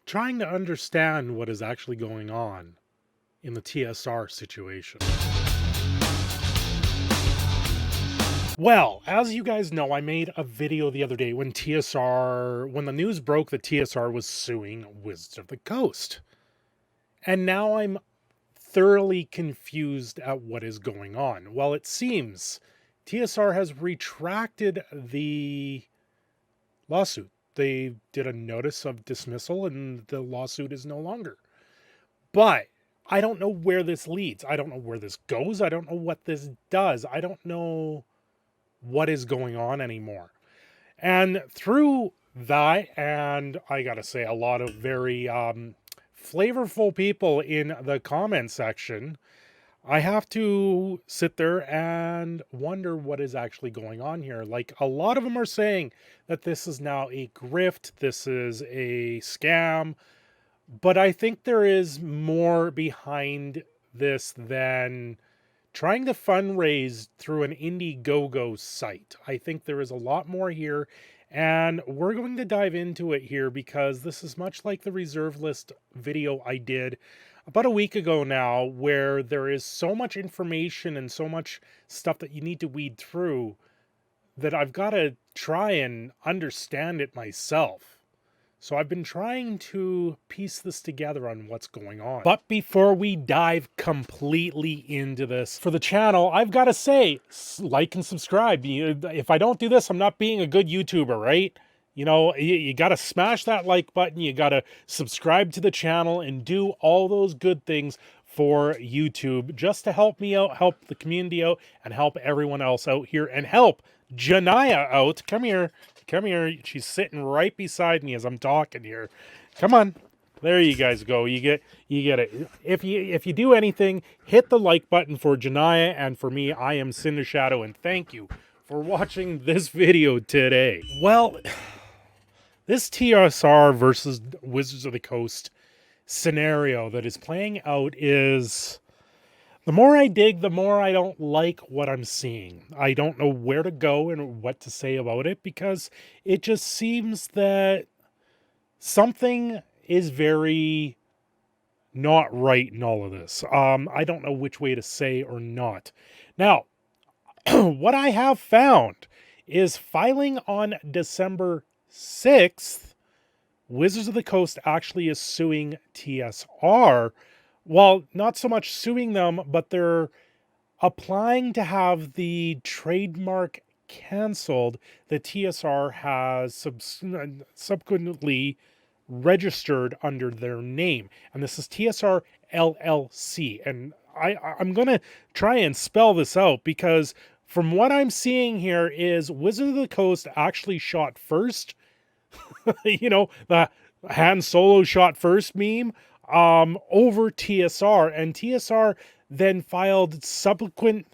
trying to understand what is actually going on in the TSR situation. Well, as you guys know, I made a video the other day when the news broke that TSR was suing Wizards of the Coast. And now I'm thoroughly confused at what is going on. Well, it seems TSR has retracted the lawsuit. They did a notice of dismissal and the lawsuit is no longer. But I don't know where this leads. I don't know where this goes. I don't know what this does. I don't know what is going on anymore. And through that, and I gotta say, a lot of very flavorful people in the comment section, I have to sit there and wonder what is actually going on here. Like, a lot of them are saying that this is now a grift, this is a scam, but I think there is more behind this than trying to fundraise through an Indiegogo site. I think there is a lot more here, and we're going to dive into it here because this is much like the reserve list video I did about a week ago now, where there is so much information and so much stuff that you need to weed through that I've got to try and understand it myself. So I've been trying to piece this together on what's going on. But before we dive completely into this for the channel, I've got to say, like and subscribe. If I don't do this, I'm not being a good YouTuber, right? You know, you got to smash that like button. You got to subscribe to the channel and do all those good things for YouTube just to help me out, help the community out, and help everyone else out here, and help Janaya out. Come here. Come here. She's sitting right beside me as I'm talking here. Come on. There you guys go. You get it. If you do anything, hit the like button for Janaya, and for me, I am Cindershadow, and thank you for watching this video today. Well, this TSR versus Wizards of the Coast scenario that is playing out is, the more I dig, the more I don't like what I'm seeing. I don't know where to go and what to say about it, because it just seems that something is very not right in all of this. I don't know which way to say or not. Now, what I have found is filing on December 6th, Wizards of the Coast actually is suing TSR. Well, not so much suing them, but they're applying to have the trademark canceled that TSR has subsequently registered under their name. And this is TSR LLC. And I'm going to try and spell this out, because from what I'm seeing here is Wizards of the Coast actually shot first. You know, the Han Solo shot first meme, over TSR, and TSR then filed subsequent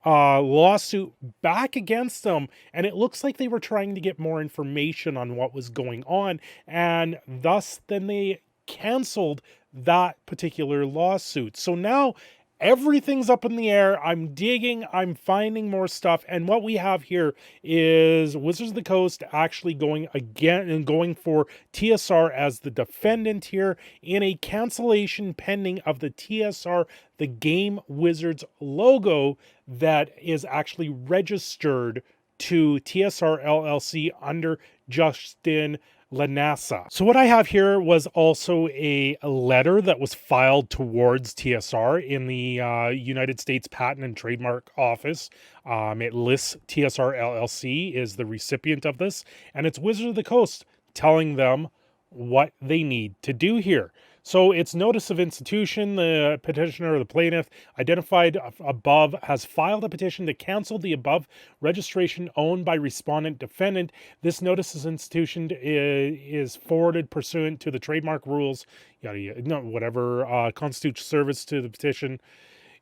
lawsuit back against them, and it looks like they were trying to get more information on what was going on, and thus then they canceled that particular lawsuit. So now everything's up in the air. I'm digging, I'm finding more stuff, and what we have here is Wizards of the Coast actually going again and going for TSR as the defendant here in a cancellation pending of the TSR, the Game Wizards logo that is actually registered to TSR LLC under Justin LaNasa. So what I have here was also a letter that was filed towards TSR in the United States Patent and Trademark Office. It lists TSR LLC is the recipient of this, and it's Wizards of the Coast telling them what they need to do here. So it's notice of institution. The petitioner or the plaintiff identified above has filed a petition to cancel the above registration owned by respondent defendant. This notice of institution is forwarded pursuant to the trademark rules, whatever constitutes service to the petition.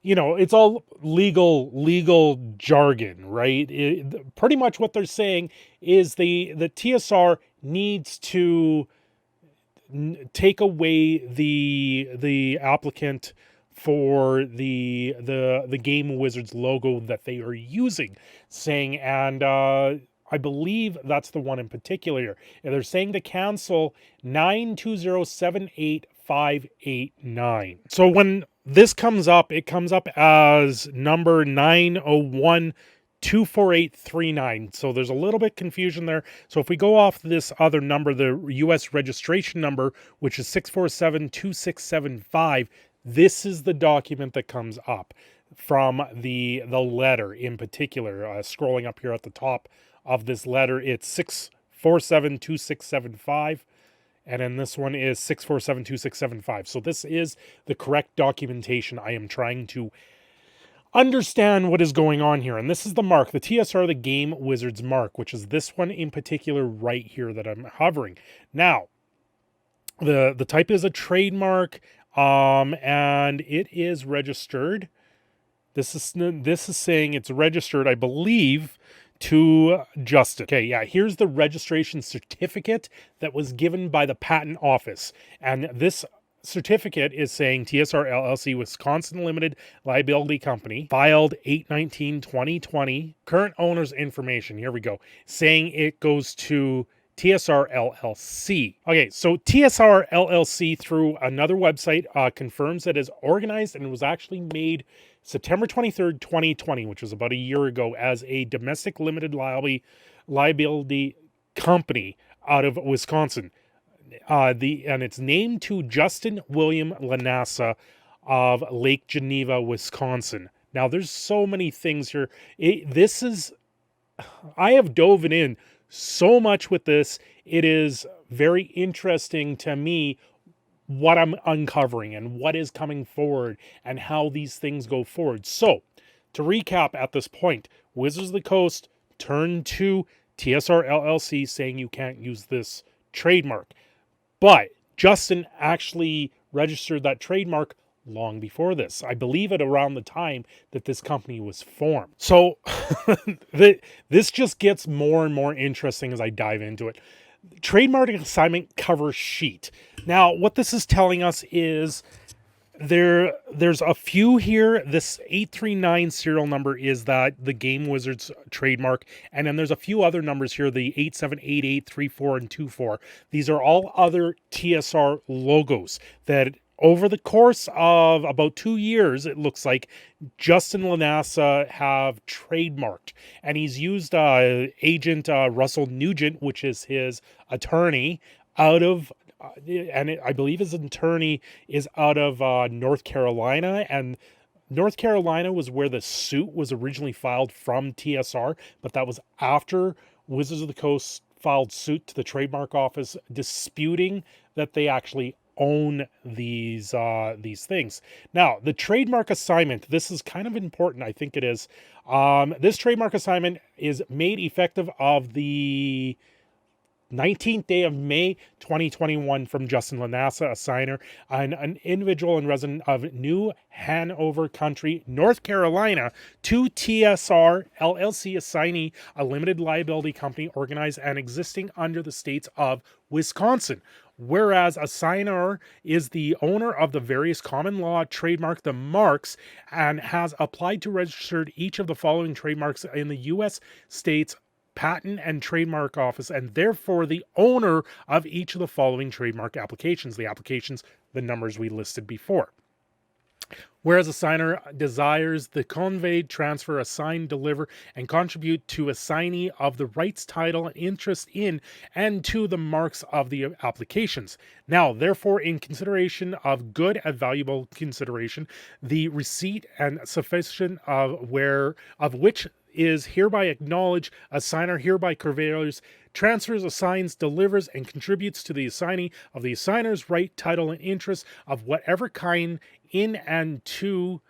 You know, it's all legal jargon, right? Pretty much what they're saying is the TSR needs to take away the applicant for the Game Wizards logo that they are using, saying, and I believe that's the one in particular. And they're saying to cancel 920785889. So when this comes up, it comes up as number 901-24839. So there's a little bit confusion there. So if we go off this other number, the US registration number, which is 6472675, this is the document that comes up from the letter in particular. Scrolling up here at the top of this letter, it's 6472675. And then this one is 6472675. So this is the correct documentation. I am trying to understand what is going on here. And this is the mark, the TSR, the Game Wizards mark, which is this one in particular right here that I'm hovering. Now, the type is a trademark, and it is registered. This is saying it's registered, I believe, to Justin. Okay, yeah, here's the registration certificate that was given by the patent office. And this certificate is saying TSR LLC Wisconsin Limited Liability Company, filed 8/19/2020. Current owner's information, here we go, saying it goes to TSR LLC. Okay, so TSR LLC, through another website, confirms that it is organized and was actually made September 23rd, 2020, which was about a year ago, as a domestic limited liability company out of Wisconsin. And it's named to Justin William LaNasa of Lake Geneva, Wisconsin. Now, there's so many things here. I have dove in so much with this. It is very interesting to me what I'm uncovering and what is coming forward and how these things go forward. So, to recap at this point, Wizards of the Coast turned to TSR LLC saying you can't use this trademark. But Justin actually registered that trademark long before this. I believe at around the time that this company was formed. So this just gets more and more interesting as I dive into it. Trademark assignment cover sheet. Now, what this is telling us is there's a few here. This 839 serial number is that the Game Wizards trademark, and then there's a few other numbers here, the 8788, 34, and 24. These are all other TSR logos that over the course of about 2 years, it looks like, Justin LaNasa have trademarked. And he's used Agent Russell Nugent, which is his attorney, out of I believe his attorney is out of North Carolina, and North Carolina was where the suit was originally filed from TSR, but that was after Wizards of the Coast filed suit to the trademark office disputing that they actually own these things. Now, the trademark assignment, this is kind of important, I think it is. This trademark assignment is made effective of the 19th day of May 2021 from Justin LaNasa, a signer, an individual and resident of New Hanover Country, North Carolina, to TSR LLC, assignee, a limited liability company organized and existing under the states of Wisconsin. Whereas a signer is the owner of the various common law trademark, the marks, and has applied to register each of the following trademarks in the U.S. states Patent and Trademark Office, and therefore the owner of each of the following trademark applications. The applications, the numbers we listed before. Whereas a signer desires the convey, transfer, assign, deliver, and contribute to assignee of the rights, title, and interest in and to the marks of the applications. Now, therefore, in consideration of good and valuable consideration, the receipt and sufficient of which is hereby acknowledged, a signer hereby conveys, transfers, assigns, delivers, and contributes to the assignee of the assigner's right, title, and interest of whatever kind in and to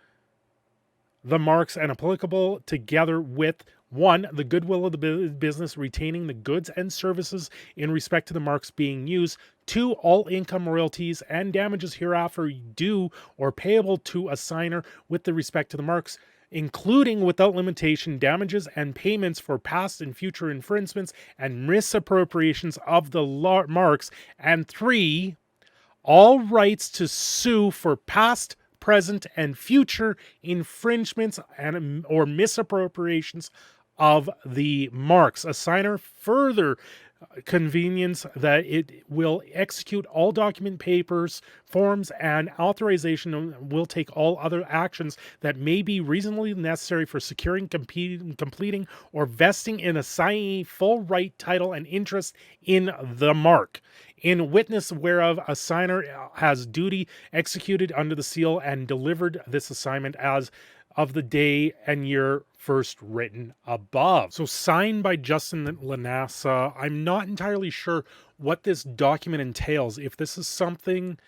the marks and applicable, together with 1, the goodwill of the business retaining the goods and services in respect to the marks being used. 2, all income, royalties, and damages hereafter due or payable to a signer with the respect to the marks, including without limitation damages and payments for past and future infringements and misappropriations of the marks. And 3, all rights to sue for past, present, and future infringements and or misappropriations of the marks. A signer further convenience that it will execute all document papers, forms, and authorization, and will take all other actions that may be reasonably necessary for securing, completing, or vesting in a signee full right, title, and interest in the mark. In witness whereof a signer has duty executed under the seal and delivered this assignment as of the day and year first written above. So signed by Justin LaNasa. I'm not entirely sure what this document entails. If this is something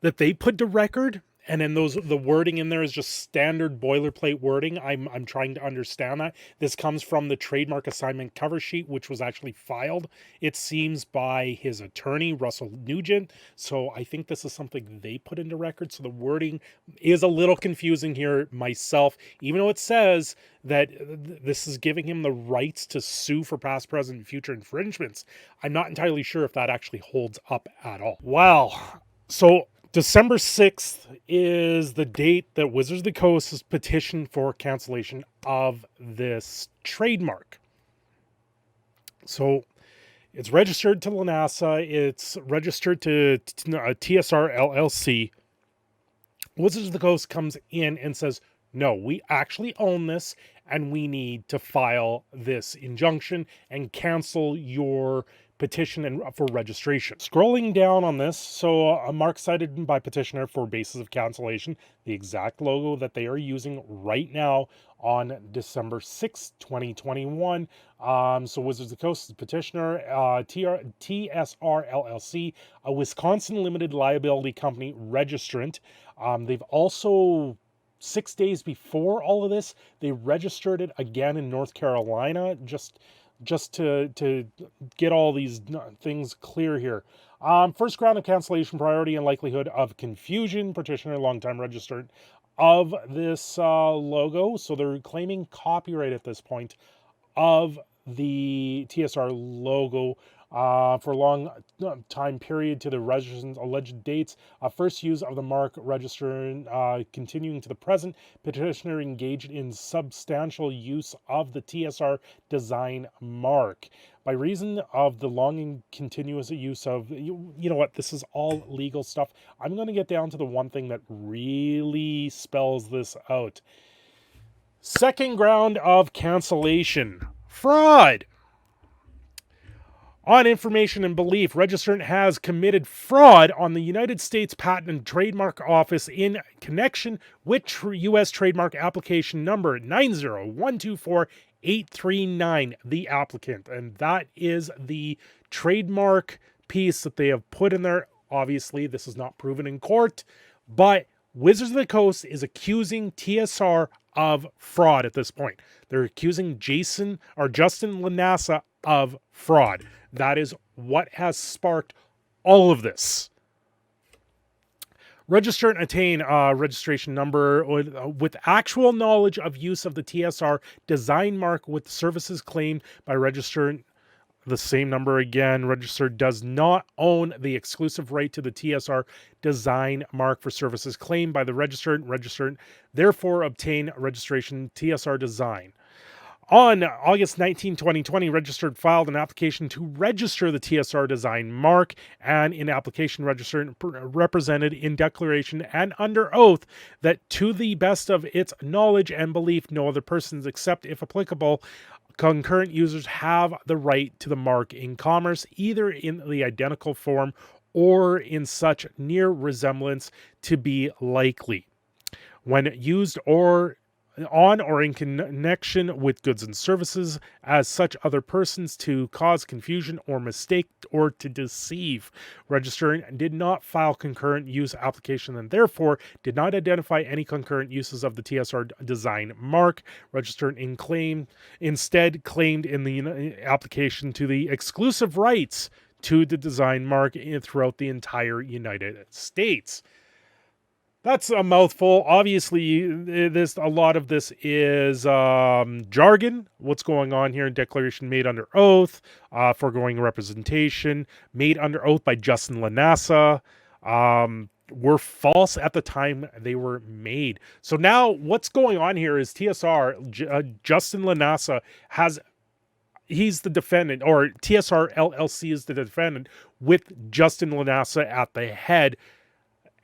that they put to record, and then the wording in there is just standard boilerplate wording. I'm trying to understand that. This comes from the trademark assignment cover sheet, which was actually filed, it seems, by his attorney, Russell Nugent. So I think this is something they put into record. So the wording is a little confusing here myself, even though it says that this is giving him the rights to sue for past, present, and future infringements. I'm not entirely sure if that actually holds up at all. Wow. So December 6th is the date that Wizards of the Coast has petitioned for cancellation of this trademark. So it's registered to LaNasa. It's registered to TSR LLC. Wizards of the Coast comes in and says, no, we actually own this and we need to file this injunction and cancel your petition and for registration. Scrolling down on this, so a mark cited by petitioner for basis of cancellation, the exact logo that they are using right now on December 6th, 2021. So Wizards of the Coast petitioner, TSR LLC, a Wisconsin limited liability company registrant. They've also 6 days before all of this, they registered it again in North Carolina, just to get all these things clear here. First ground of cancellation, priority and likelihood of confusion. Petitioner, longtime registrant of this logo. So they're claiming copyright at this point of the TSR logo for a long time period to the registrant's alleged dates. First use of the mark registering continuing to the present. Petitioner engaged in substantial use of the TSR design mark. By reason of the long and continuous use of, you know what, this is all legal stuff. I'm going to get down to the one thing that really spells this out. Second ground of cancellation, fraud. On information and belief, registrant has committed fraud on the United States Patent and Trademark Office in connection with U.S. trademark application number 90124-839, the applicant. And that is the trademark piece that they have put in there. Obviously, this is not proven in court, but Wizards of the Coast is accusing TSR of fraud at this point. They're accusing Justin LaNasa of fraud. That is what has sparked all of this. Register and attain registration number with actual knowledge of use of the TSR design mark with services claimed by registrant. The same number again. Registered does not own the exclusive right to the TSR design mark for services claimed by the registrant. Registrant therefore obtain registration TSR design. On August 19, 2020, registered filed an application to register the TSR design mark, and in application registered represented in declaration and under oath that to the best of its knowledge and belief, no other persons except if applicable concurrent users have the right to the mark in commerce, either in the identical form or in such near resemblance to be likely. When used or on or in connection with goods and services as such other persons to cause confusion or mistake or to deceive. Registrant did not file concurrent use application and therefore did not identify any concurrent uses of the TSR design mark. Registrant instead claimed in the application to the exclusive rights to the design mark throughout the entire United States. That's a mouthful. Obviously, a lot of this is jargon. What's going on here? Declaration made under oath, foregoing representation, made under oath by Justin LaNasa. were false at the time they were made. So now what's going on here is TSR, Justin LaNasa, he's the defendant, or TSR LLC is the defendant, with Justin LaNasa at the head.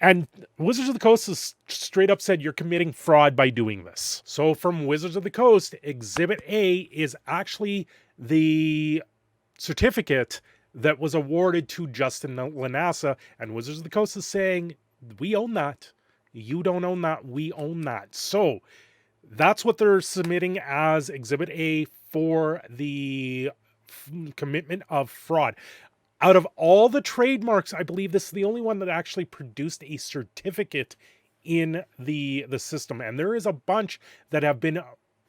And Wizards of the Coast has straight up said you're committing fraud by doing this. So from Wizards of the Coast, Exhibit A is actually the certificate that was awarded to Justin LaNasa, and Wizards of the Coast is saying, we own that. You don't own that. We own that. So that's what they're submitting as Exhibit A for the commitment of fraud. Out of all the trademarks, I believe this is the only one that actually produced a certificate in the system. And there is a bunch that have been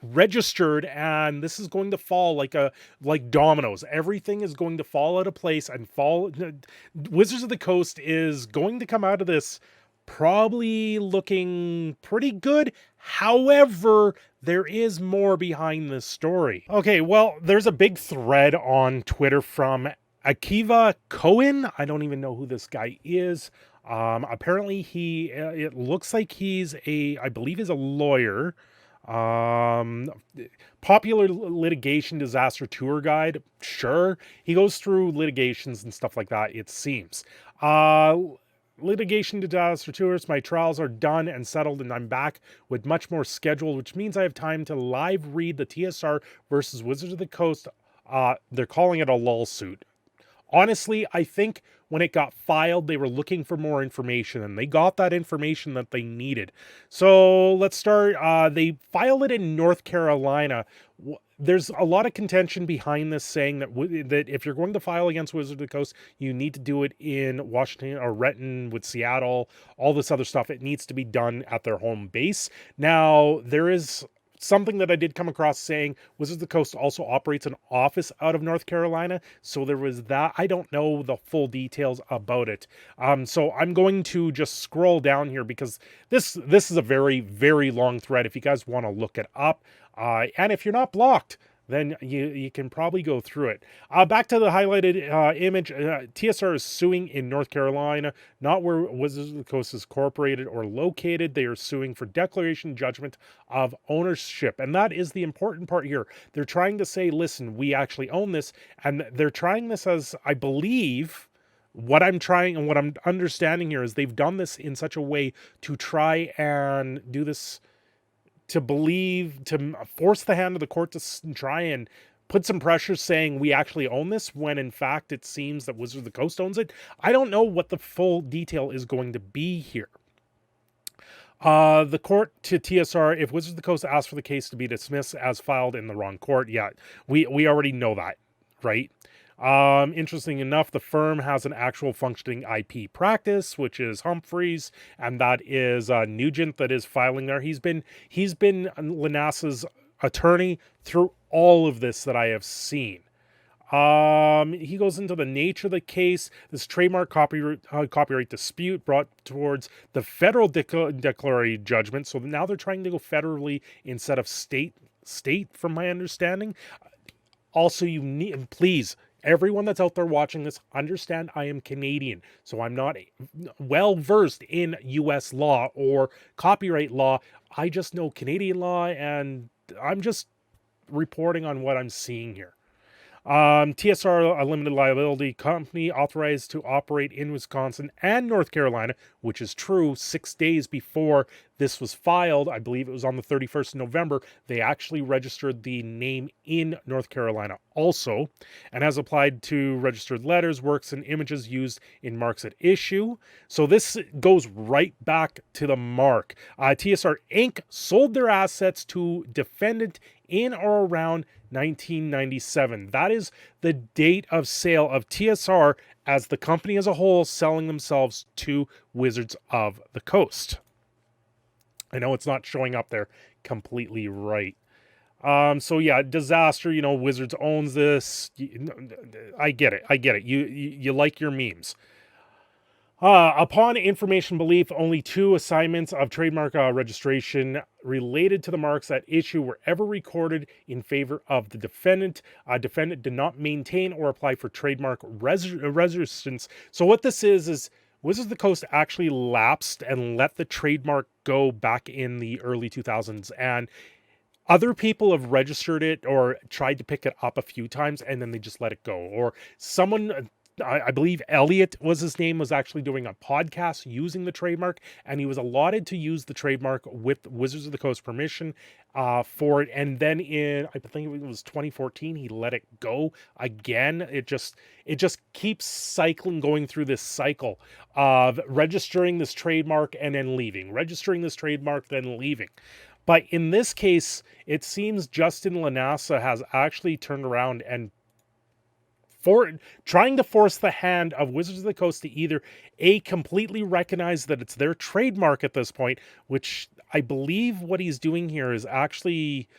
registered, and this is going to fall like dominoes. Everything is going to fall out of place and fall. Wizards of the Coast is going to come out of this probably looking pretty good. However, there is more behind this story. Okay, well, there's a big thread on Twitter from Akiva Cohen. I don't even know who this guy is. Apparently it looks like I believe he's a lawyer. Popular litigation disaster tour guide. Sure. He goes through litigations and stuff like that, it seems. Litigation disaster tours. My trials are done and settled, and I'm back with much more scheduled, which means I have time to live read the TSR versus Wizards of the Coast. They're calling it a lawsuit. Honestly, I think when it got filed, they were looking for more information, and they got that information that they needed. So let's start. They filed it in North Carolina. There's a lot of contention behind this, saying that if you're going to file against Wizards of the Coast, you need to do it in Washington or Renton with Seattle, all this other stuff. It needs to be done at their home base. Now, there is something that I did come across saying Wizards of the Coast also operates an office out of North Carolina. So there was that. I don't know the full details about it. So I'm going to just scroll down here because this is a very, very long thread if you guys want to look it up. And if you're not blocked, then you can probably go through it. Back to the highlighted image. TSR is suing in North Carolina, not where Wizards of the Coast is incorporated or located. They are suing for declaration judgment of ownership. And that is the important part here. They're trying to say, listen, we actually own this. And they're trying this as, I believe, what I'm trying and what I'm understanding here is they've done this in such a way to try and do this, to force the hand of the court to try and put some pressure saying we actually own this, when in fact it seems that Wizards of the Coast owns it. I don't know what the full detail is going to be here. The court to TSR, if Wizards of the Coast asks for the case to be dismissed as filed in the wrong court, yeah, we already know that, right? Interesting enough, the firm has an actual functioning IP practice, which is Humphreys, and that is Nugent that is filing there. He's been LaNasa's attorney through all of this that I have seen. He goes into the nature of the case. This trademark copyright dispute brought towards the federal declaratory judgment. So now they're trying to go federally instead of state, from my understanding. Also, you need, please, everyone that's out there watching this, understand I am Canadian, so I'm not well versed in US law or copyright law. I just know Canadian law, and I'm just reporting on what I'm seeing here. TSR, a limited liability company authorized to operate in Wisconsin and North Carolina, which is true. 6 days before this was filed, I believe it was on the 31st of November, they actually registered the name in North Carolina also, and has applied to registered letters, works, and images used in marks at issue. So this goes right back to the mark. TSR Inc. sold their assets to defendant in or around 1997. That is the date of sale of TSR as the company as a whole, selling themselves to Wizards of the Coast. I know it's not showing up there completely right. So yeah, disaster, Wizards owns this. I get it. You like your memes. Upon information belief, only 2 assignments of trademark registration related to the marks at issue were ever recorded in favor of the defendant. Defendant did not maintain or apply for trademark resistance. So what this is Wizards of the Coast actually lapsed and let the trademark go back in the early 2000s. And other people have registered it or tried to pick it up a few times, and then they just let it go. Or someone, I believe Elliot was his name, was actually doing a podcast using the trademark, and he was allotted to use the trademark with Wizards of the Coast permission for it. And then I think it was 2014, he let it go again. It just keeps cycling, going through this cycle of registering this trademark and then leaving, registering this trademark, then leaving. But in this case, it seems Justin LaNasa has actually turned around and trying to force the hand of Wizards of the Coast to either completely recognize that it's their trademark at this point, which I believe what he's doing here is actually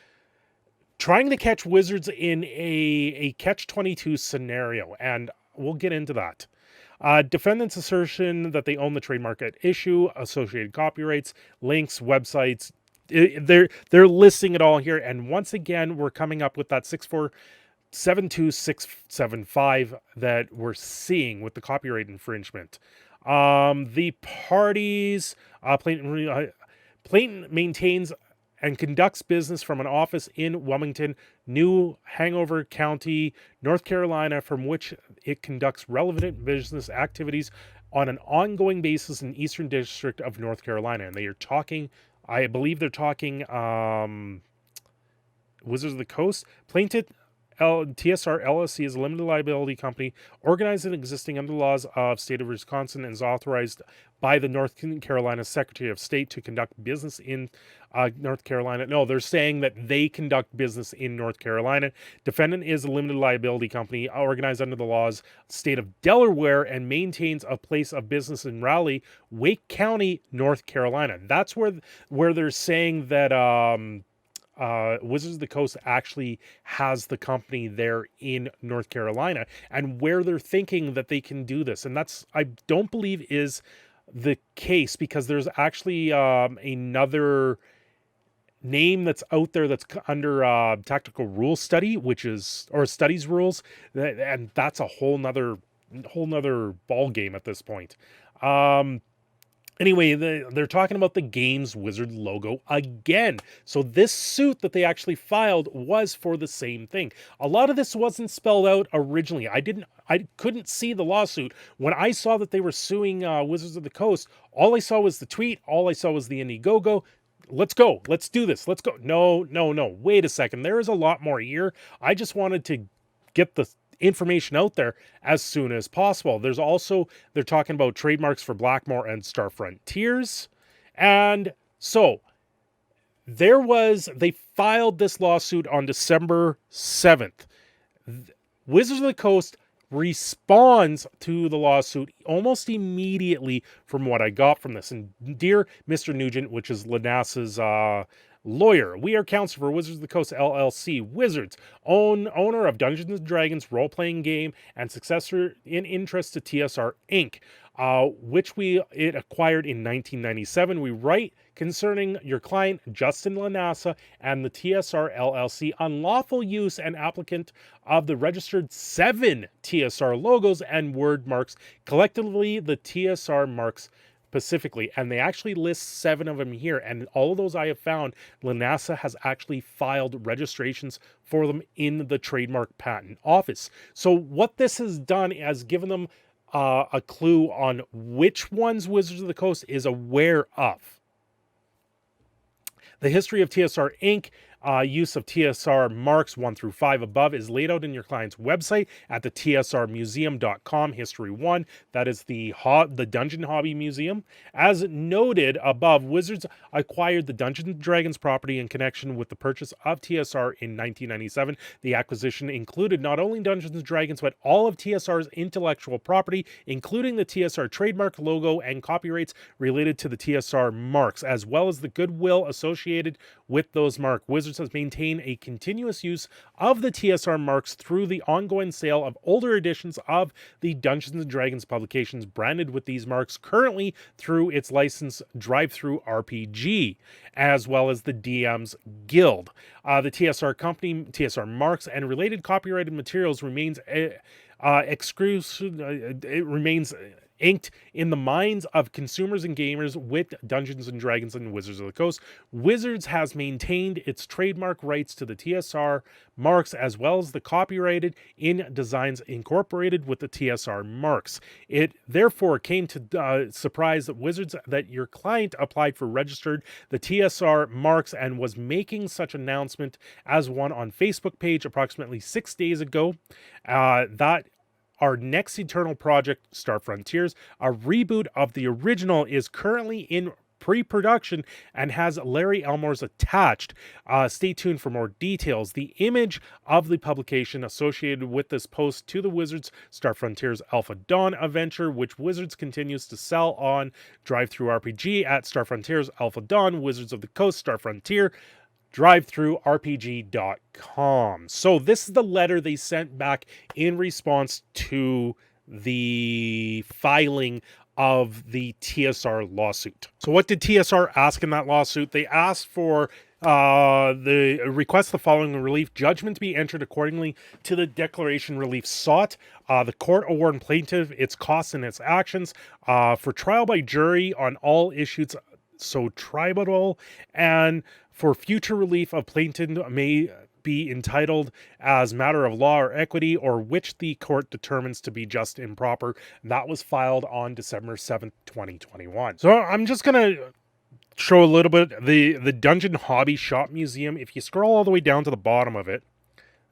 trying to catch Wizards in a catch-22 scenario, and we'll get into that. Defendant's assertion that they own the trademark at issue, associated copyrights, links, websites. They're listing it all here, and once again we're coming up with that 6472675 that we're seeing with the copyright infringement. The parties, Plainton maintains and conducts business from an office in Wilmington, New Hanover County, North Carolina, from which it conducts relevant business activities on an ongoing basis in Eastern District of North Carolina. And they are talking, I believe they're talking Wizards of the Coast. Plaintiff TSR LLC is a limited liability company organized and existing under the laws of state of Wisconsin and is authorized by the North Carolina Secretary of State to conduct business in North Carolina. No, they're saying that they conduct business in North Carolina. Defendant is a limited liability company organized under the laws state of Delaware and maintains a place of business in Raleigh, Wake County, North Carolina. That's where they're saying that Wizards of the Coast actually has the company there in North Carolina, and where they're thinking that they can do this. And that's, I don't believe, is the case, because there's actually another name that's out there that's under tactical rules study, which is, or studies rules, and that's a whole nother ball game at this point. Anyway, they're talking about the Games Wizard logo again. So this suit that they actually filed was for the same thing. A lot of this wasn't spelled out originally. I couldn't see the lawsuit. When I saw that they were suing Wizards of the Coast, all I saw was the tweet. All I saw was the Indiegogo. Let's go. Let's do this. Let's go. No. Wait a second. There is a lot more here. I just wanted to get the information out there as soon as possible. There's also, they're talking about trademarks for Blackmore and Star Frontiers. And so they filed this lawsuit on December 7th. Wizards of the Coast responds to the lawsuit almost immediately from what I got from this. And dear Mr. Nugent, which is LaNasa's lawyer, we are counsel for Wizards of the Coast LLC. Wizards, owner of Dungeons & Dragons role-playing game and successor in interest to TSR Inc., which it acquired in 1997. We write concerning your client, Justin LaNasa, and the TSR LLC unlawful use and applicant of the registered 7 TSR logos and word marks, collectively the TSR marks specifically, and they actually list 7 of them here, and all of those I have found, LaNasa has actually filed registrations for them in the Trademark Patent Office. So what this has done is given them a clue on which ones Wizards of the Coast is aware of. The history of TSR Inc., use of TSR marks 1 through 5 above is laid out in your client's website at the tsrmuseum.com. History 1, that is the Dungeon Hobby Museum. As noted above, Wizards acquired the Dungeons & Dragons property in connection with the purchase of TSR in 1997. The acquisition included not only Dungeons & Dragons, but all of TSR's intellectual property, including the TSR trademark, logo, and copyrights related to the TSR marks, as well as the goodwill associated with those marks. Wizards has maintained a continuous use of the TSR marks through the ongoing sale of older editions of the Dungeons & Dragons publications branded with these marks, currently through its license THRU RPG, as well as the DM's Guild. The TSR company, TSR marks, and related copyrighted materials remains exclusive. It remains inked in the minds of consumers and gamers with Dungeons & Dragons and Wizards of the Coast. Wizards has maintained its trademark rights to the TSR marks as well as the copyrighted in designs incorporated with the TSR marks. It therefore came to surprise that Wizards that your client applied for registered the TSR marks and was making such announcement as one on Facebook page approximately 6 days ago. That our next Eternal project, Star Frontiers, a reboot of the original, is currently in pre-production and has Larry Elmore's attached. Stay tuned for more details. The image of the publication associated with this post to the Wizards Star Frontiers Alpha Dawn adventure, which Wizards continues to sell on THRU RPG at Star Frontiers Alpha Dawn, Wizards of the Coast, Star Frontier, THRURPG.com. So this is the letter they sent back in response to the filing of the TSR lawsuit. So what did TSR ask in that lawsuit? They asked for the request the following relief: judgment to be entered accordingly to the declaration relief sought. The court award and plaintiff its costs and its actions for trial by jury on all issues so tribal, and for future relief of plaintiff may be entitled as matter of law or equity, or which the court determines to be just and proper. That was filed on December 7th, 2021. So I'm just going to show a little bit the Dungeon Hobby Shop Museum. If you scroll all the way down to the bottom of it,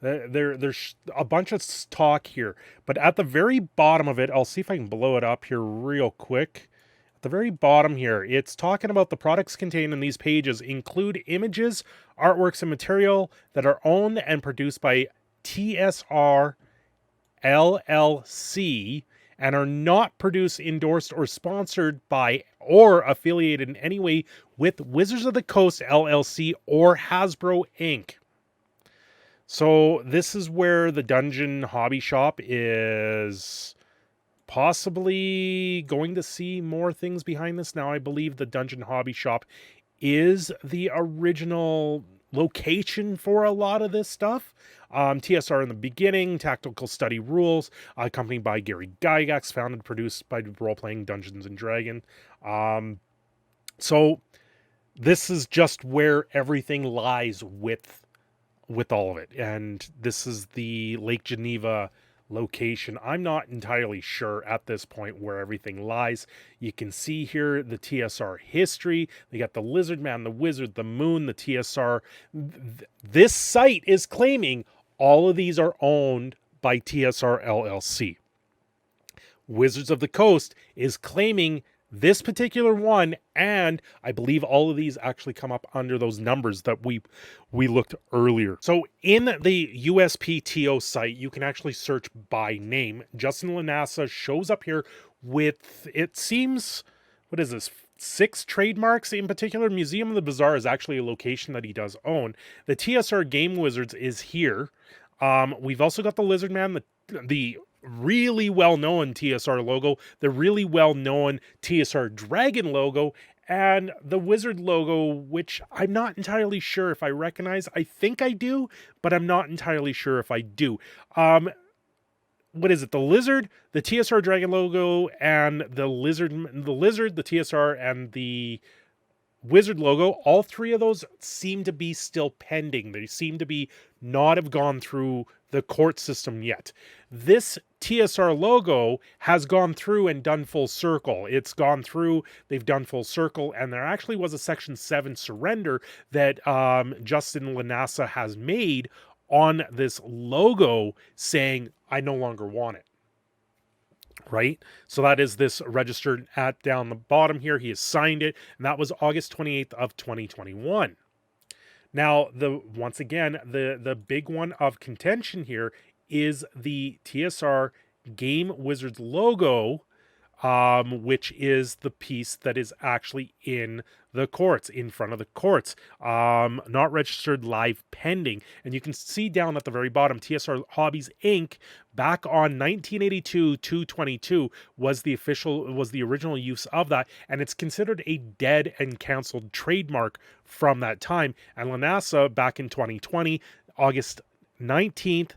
there's a bunch of talk here. But at the very bottom of it, I'll see if I can blow it up here real quick. At the very bottom here, it's talking about the products contained in these pages include images, artworks, and material that are owned and produced by TSR LLC and are not produced, endorsed, or sponsored by or affiliated in any way with Wizards of the Coast LLC or Hasbro Inc. So this is where the Dungeon Hobby Shop is possibly going to see more things behind this. Now, I believe the Dungeon Hobby Shop is the original location for a lot of this stuff. TSR in the beginning, Tactical Study Rules, accompanied by Gary Gygax, founded and produced by Role-Playing Dungeons & Dragons. So this is just where everything lies with all of it. And this is the Lake Geneva location. I'm not entirely sure at this point where everything lies. You can see here the TSR history. They got the Lizard Man, the Wizard, the Moon, the TSR. This site is claiming all of these are owned by TSR LLC. Wizards of the Coast is claiming this particular one, and I believe all of these actually come up under those numbers that we looked earlier. So in the USPTO site, you can actually search by name. Justin LaNasa shows up here with, it seems, what is this, 6 trademarks in particular. Museum of the Bazaar is actually a location that he does own. The TSR Game Wizards is here. We've also got the Lizard Man, the really well-known TSR logo, the really well-known TSR Dragon logo, and the Wizard logo, which I'm not entirely sure if I recognize. I think I do, but I'm not entirely sure if I do. What is it? The Lizard, the TSR Dragon logo, and the Lizard, the TSR, and the Wizard logo, all 3 of those seem to be still pending. They seem to be not have gone through the court system yet. This TSR logo has gone through and done full circle. It's gone through, they've done full circle, and there actually was a Section 7 surrender that Justin LaNasa has made on this logo saying, I no longer want it. Right? So that is this registered at down the bottom here. He has signed it, and that was August 28th of 2021. Now, once again, the big one of contention here is the TSR Game Wizards logo, which is the piece that is actually in the courts, in front of the courts, not registered, live, pending. And you can see down at the very bottom, TSR Hobbies Inc. back on 1982-222 was the original use of that, and it's considered a dead and canceled trademark from that time. And LaNasa back in 2020, August 19th,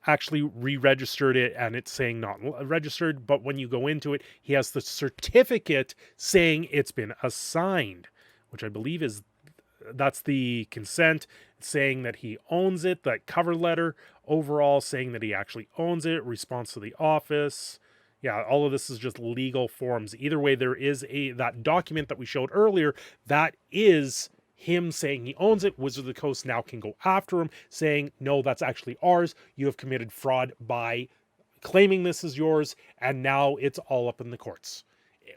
actually re-registered it and it's saying not registered, but when you go into it, he has the certificate saying it's been assigned, which I believe that's the consent saying that he owns it, that cover letter overall saying that he actually owns it, response to the office. Yeah, all of this is just legal forms. Either way, there is that document that we showed earlier that is him saying he owns it. Wizards of the Coast now can go after him saying, no, that's actually ours. You have committed fraud by claiming this is yours, and now it's all up in the courts.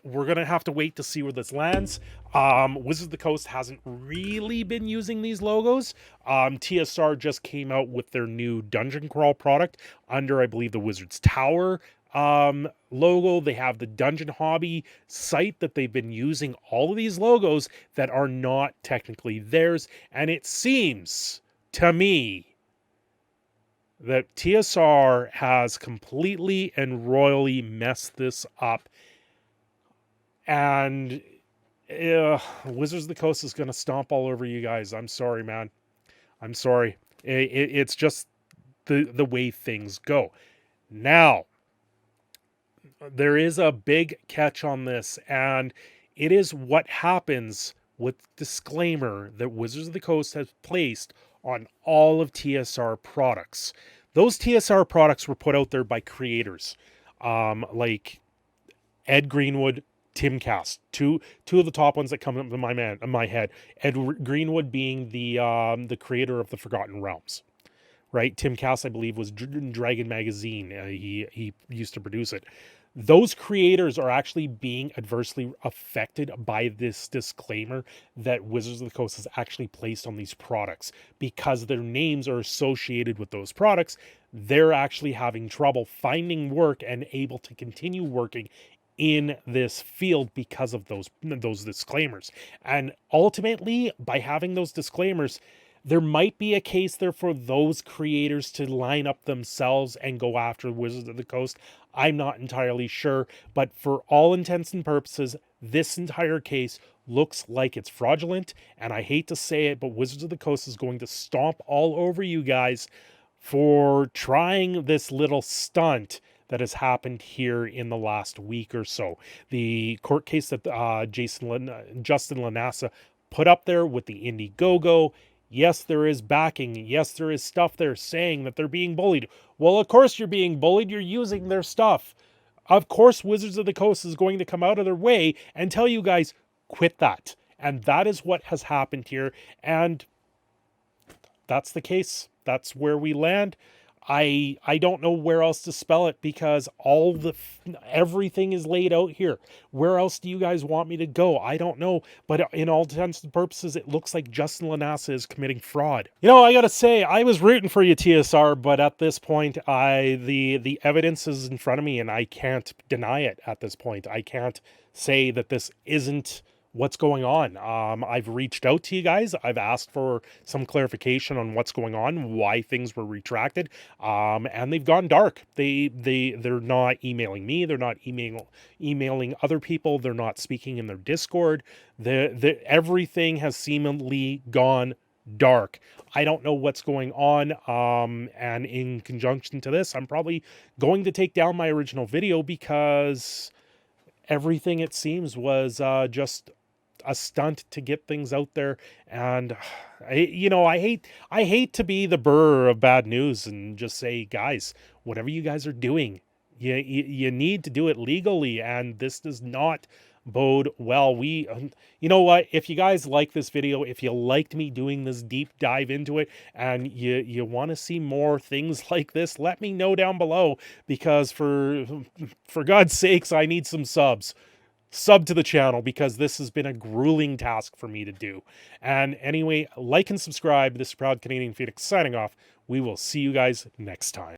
We're going to have to wait to see where this lands. Wizards of the Coast hasn't really been using these logos. TSR just came out with their new Dungeon Crawl product under, I believe, the Wizards Tower logo. They have the Dungeon Hobby site that they've been using all of these logos that are not technically theirs. And it seems to me that TSR has completely and royally messed this up. And Wizards of the Coast is going to stomp all over you guys. I'm sorry, man. I'm sorry. It's just the way things go. Now, there is a big catch on this, and it is what happens with disclaimer that Wizards of the Coast has placed on all of TSR products. Those TSR products were put out there by creators like Ed Greenwood, Tim Cast, two of the top ones that come up in my head. Ed Greenwood being the creator of the Forgotten Realms, right? Tim Cast, I believe, was Dragon Magazine. He used to produce it. Those creators are actually being adversely affected by this disclaimer that Wizards of the Coast has actually placed on these products because their names are associated with those products. They're actually having trouble finding work and able to continue working in this field because of those disclaimers. And ultimately, by having those disclaimers, there might be a case there for those creators to line up themselves and go after Wizards of the Coast. I'm not entirely sure, but for all intents and purposes, this entire case looks like it's fraudulent, and I hate to say it, but Wizards of the Coast is going to stomp all over you guys for trying this little stunt that has happened here in the last week or so. The court case that Justin LaNasa put up there with the Indiegogo. Yes, there is backing. Yes, there is stuff there saying that they're being bullied. Well, of course you're being bullied. You're using their stuff. Of course, Wizards of the Coast is going to come out of their way and tell you guys, quit that. And that is what has happened here. And that's the case. That's where we land. I don't know where else to spell it because everything is laid out here. Where else do you guys want me to go? I don't know. But in all intents and purposes, it looks like Justin LaNasa is committing fraud. You know, I gotta say, I was rooting for you, TSR, but at this point, the evidence is in front of me and I can't deny it at this point. I can't say that this isn't what's going on. I've reached out to you guys. I've asked for some clarification on what's going on, why things were retracted, and they've gone dark. They're not emailing me. They're not emailing other people. They're not speaking in their Discord. Everything has seemingly gone dark. I don't know what's going on, and in conjunction to this, I'm probably going to take down my original video because everything, it seems, was just a stunt to get things out there. And I hate to be the bearer of bad news and just say, guys, whatever you guys are doing, you need to do it legally, and this does not bode well. You know what, if you guys like this video, if you liked me doing this deep dive into it, and you want to see more things like this, let me know down below, because for God's sakes, I need some subs. Sub to the channel, because this has been a grueling task for me to do. And anyway, like and subscribe. This is Proud Canadian Phoenix signing off. We will see you guys next time.